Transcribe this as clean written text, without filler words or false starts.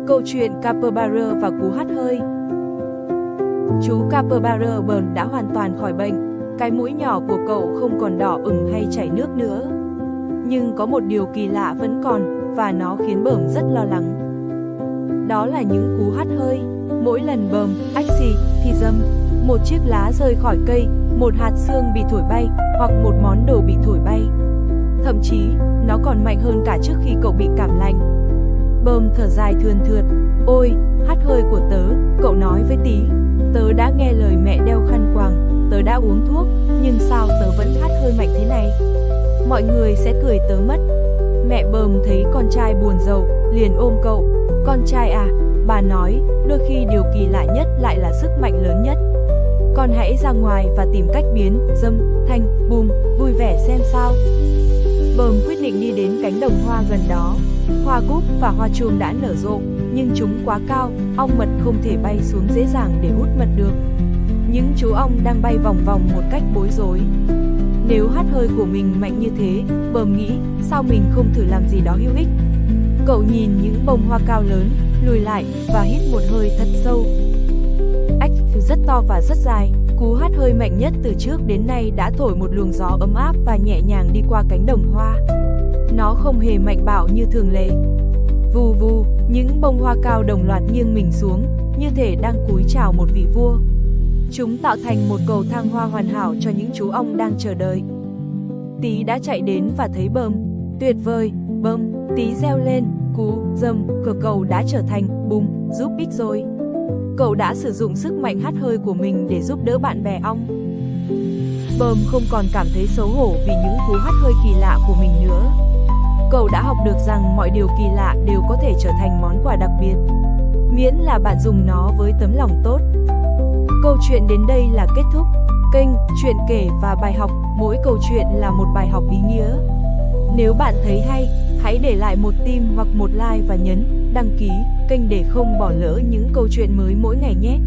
Câu chuyện Capybara và cú hắt hơi. Chú Capybara Burn đã hoàn toàn khỏi bệnh, cái mũi nhỏ của cậu không còn đỏ ửng hay chảy nước nữa. Nhưng có một điều kỳ lạ vẫn còn, và nó khiến Burn rất lo lắng. Đó là những cú hắt hơi. Mỗi lần Burn ách xì thì dâm, một chiếc lá rơi khỏi cây, một hạt xương bị thổi bay, hoặc một món đồ bị thổi bay. Thậm chí, nó còn mạnh hơn cả trước khi cậu bị cảm lạnh. Burn thở dài thườn thượt. Ôi, hắt hơi của tớ, cậu nói với Tí. Tớ đã nghe lời mẹ đeo khăn quàng, tớ đã uống thuốc, nhưng sao tớ vẫn hắt hơi mạnh thế này? Mọi người sẽ cười tớ mất. Mẹ Burn thấy con trai buồn rầu, liền ôm cậu. Con trai à, bà nói, đôi khi điều kỳ lạ nhất lại là sức mạnh lớn nhất. Con hãy ra ngoài và tìm cách biến dâm thành bùm vui vẻ xem sao. Burn quyết định đi đến cánh đồng hoa gần đó. Hoa cúc và hoa chuông đã nở rộ, nhưng chúng quá cao, ong mật không thể bay xuống dễ dàng để hút mật được. Những chú ong đang bay vòng vòng một cách bối rối. Nếu hắt hơi của mình mạnh như thế, Burn nghĩ, sao mình không thử làm gì đó hữu ích? Cậu nhìn những bông hoa cao lớn, lùi lại và hít một hơi thật sâu. Ách rất to và rất dài, cú hắt hơi mạnh nhất từ trước đến nay đã thổi một luồng gió ấm áp và nhẹ nhàng đi qua cánh đồng hoa. Nó không hề mạnh bạo như thường lệ. Vù vù, những bông hoa cao đồng loạt nghiêng mình xuống, như thể đang cúi chào một vị vua. Chúng tạo thành một cầu thang hoa hoàn hảo cho những chú ong đang chờ đợi. Tí đã chạy đến và thấy Burn. Tuyệt vời, Burn, Tí reo lên, cú dâm của cậu đã trở thành bùm giúp ích rồi. Cậu đã sử dụng sức mạnh hắt hơi của mình để giúp đỡ bạn bè ong. Burn không còn cảm thấy xấu hổ vì những cú hắt hơi kỳ lạ của mình nữa. Cậu đã học được rằng mọi điều kỳ lạ đều có thể trở thành món quà đặc biệt, miễn là bạn dùng nó với tấm lòng tốt. Câu chuyện đến đây là kết thúc. Kênh Chuyện Kể và Bài Học, mỗi câu chuyện là một bài học ý nghĩa. Nếu bạn thấy hay, hãy để lại một tim hoặc một like và nhấn đăng ký kênh để không bỏ lỡ những câu chuyện mới mỗi ngày nhé.